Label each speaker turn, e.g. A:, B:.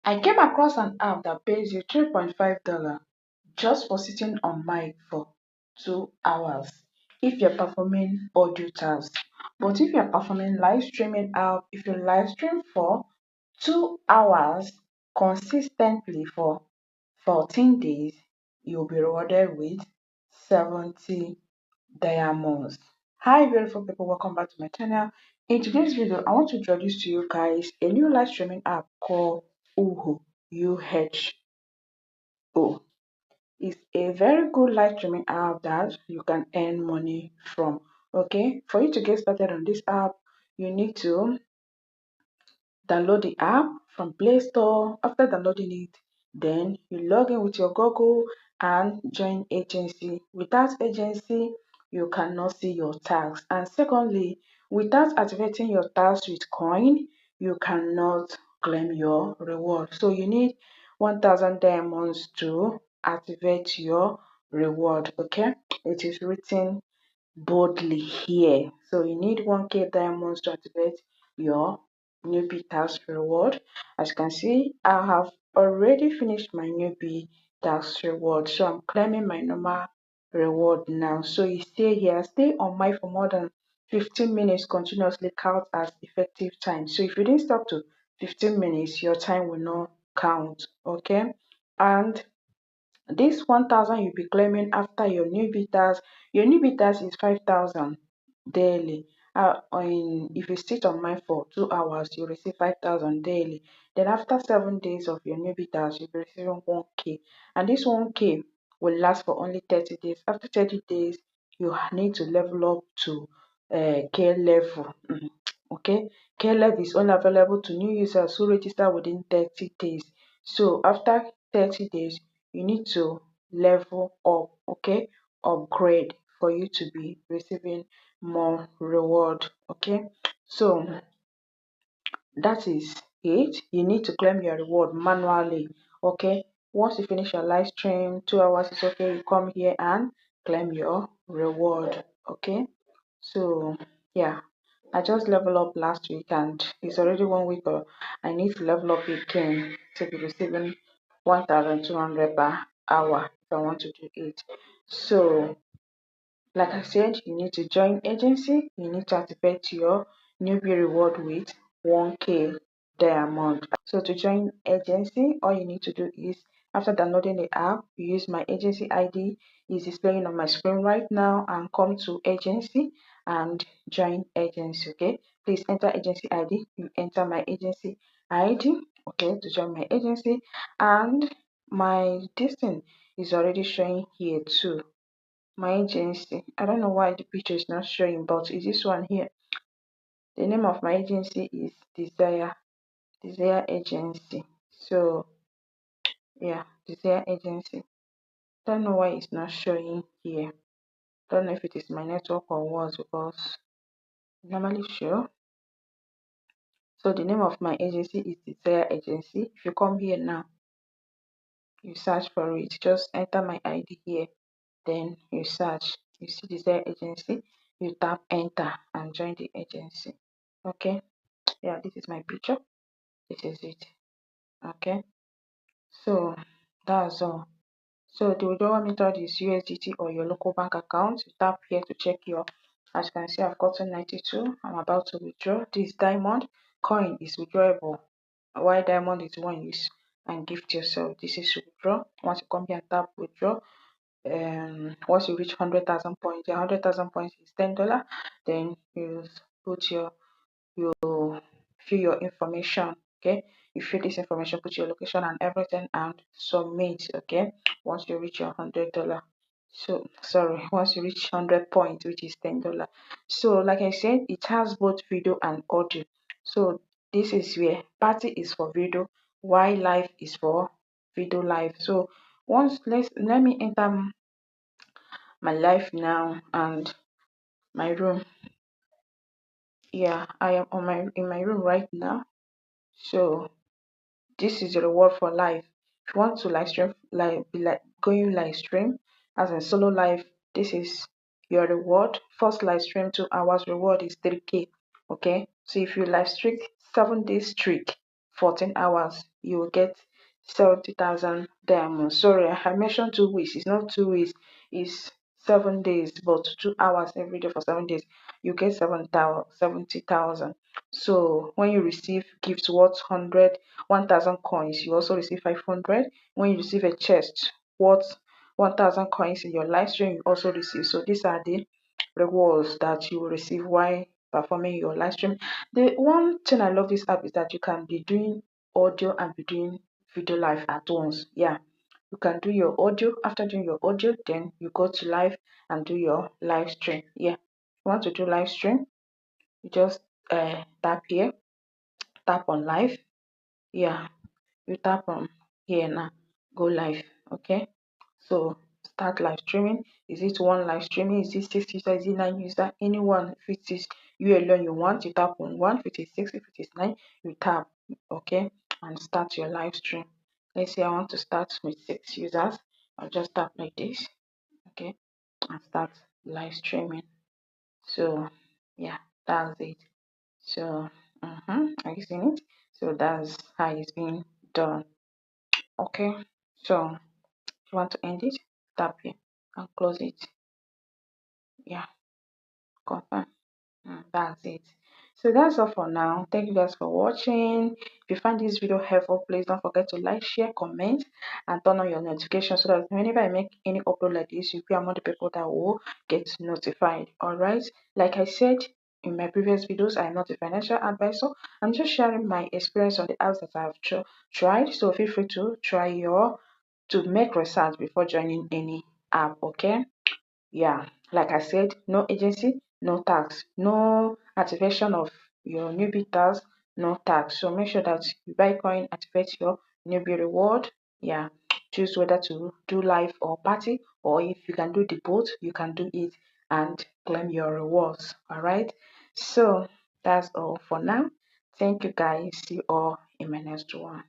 A: I came across an app that pays you $3.5 just for sitting on mic for 2 hours if you're performing audio tasks. But if you're performing live streaming app, if you live stream for 2 hours consistently for 14 days, you'll be rewarded with 70 diamonds. Hi beautiful people, welcome back to my channel. In today's video, I want to introduce to you guys a new live streaming app called UHO. UHO. It's a very good live streaming app that you can earn money from. Okay, for you to get started on this app, you need to download the app from Play Store. After downloading it, then you log in with your Google and join agency. Without agency, you cannot see your tax. And secondly, without activating your tax with coin, you cannot claim your reward. So you need 1,000 diamonds to activate your reward. Okay, it is written boldly here. So you need 1k diamonds to activate your newbie task reward. As you can see, I have already finished my newbie task reward. So I'm claiming my normal reward now. So you stay here, stay on mic for more than 15 minutes continuously count as effective time. So if you didn't stop to 15 minutes, your time will not count. Okay. And this 1,000 you'll be claiming after your newbie task is 5,000 daily. If you sit on mine for 2 hours, you receive 5,000 daily. Then after 7 days of your newbie task, you'll be receiving 1k. And this 1k will last for only 30 days. After 30 days, you need to level up to K level. Okay, K level is only available to new users who register within 30 days. So after 30 days, you need to level up, okay, upgrade for you to be receiving more reward. Okay, so that is it. You need to claim your reward manually. Okay, once you finish your live stream, 2 hours is okay, you come here and claim your reward. Okay, so yeah, I just level up last week and it's already 1 week. I need to level up again to be receiving 1,200 per hour if I want to do it. So like I said, you need to join agency, you need to activate your newbie reward with 1k diamond. So to join agency, all you need to do is after downloading the app, you use my agency ID is displaying on my screen right now and come to agency and join agency. Okay, please enter agency ID. You enter my agency ID, okay, to join my agency, and my distance is already showing here too. My agency, I don't know why the picture is not showing, but is this one here. The name of my agency is Desire Agency. So yeah, Desire Agency. Don't know why it's not showing here. Don't know if it is my network or what, because normally show. So the name of my agency is Desire Agency. If you come here now, you search for it, just enter my ID here, then you search, you see Desire Agency, you tap enter and join the agency. Okay, yeah, this is my picture, this is it. Okay, so that's all. So the withdrawal method is USDT or your local bank account. You tap here to check your, as you can see, I've gotten 92. I'm about to withdraw. This diamond coin is withdrawable. While diamond is one use and gift yourself. This is to withdraw. Once you come here and tap withdraw, once you reach 100,000 points, 100,000 points is $10. Then you put your, you fill your information. Okay, you fill this information, put your location and everything, and submit. Okay, once you reach your $100, so sorry, once you reach 100 points, which is $10. So like I said, it has both video and audio. So this is where party is for video, while live is for video live. So once let me enter my life now and my room. Yeah, I am on in my room right now. So this is the reward for life. If you want to live stream, like be like going live stream as a solo live, this is your reward. First live stream 2 hours reward is 3k. Okay, so if you live stream 7 days streak 14 hours, you will get 70,000 diamonds. Sorry, I mentioned 2 weeks. It's not 2 weeks, it's 7 days, but 2 hours every day for 7 days. You get 70,000. So when you receive gifts worth 1,000 coins, you also receive 500. When you receive a chest worth 1,000 coins in your live stream, you also receive. So these are the rewards that you will receive while performing your live stream. The one thing I love this app is that you can be doing audio and be doing video live at once. Yeah, you can do your audio. After doing your audio, then you go to live and do your live stream. Yeah, you want to do live stream, you just tap here, tap on live. Yeah, you tap on here now, go live. Okay, so start live streaming. Is it one live streaming? Is it 6 user? Is it 9 user? Anyone. If it is you alone you want, you tap on one. If it is 6, if it is 9, you tap. Okay, and start your live stream. Let's say I want to start with 6 users. I'll just tap like this. Okay, and start live streaming. So yeah, that's it. So are you seeing it? So that's how it's being done. Okay, so if you want to end it, tap here and close it. Yeah, confirm. That's it. So that's all for now. Thank you guys for watching. If you find this video helpful, please don't forget to like, share, comment, and turn on your notifications so that whenever I make any upload like this, you'll be among the people that will get notified. Alright, like I said in my previous videos, I'm not a financial advisor. I'm just sharing my experience on the apps that I've tried. So feel free to to make research before joining any app. Okay, yeah, like I said, no agency, no tax, no activation of your newbie tax, no tax. So make sure that you buy coin, activate your newbie reward. Yeah, choose whether to do live or party, or if you can do the both, you can do it and claim your rewards. All right, so that's all for now. Thank you guys. See you all in my next one.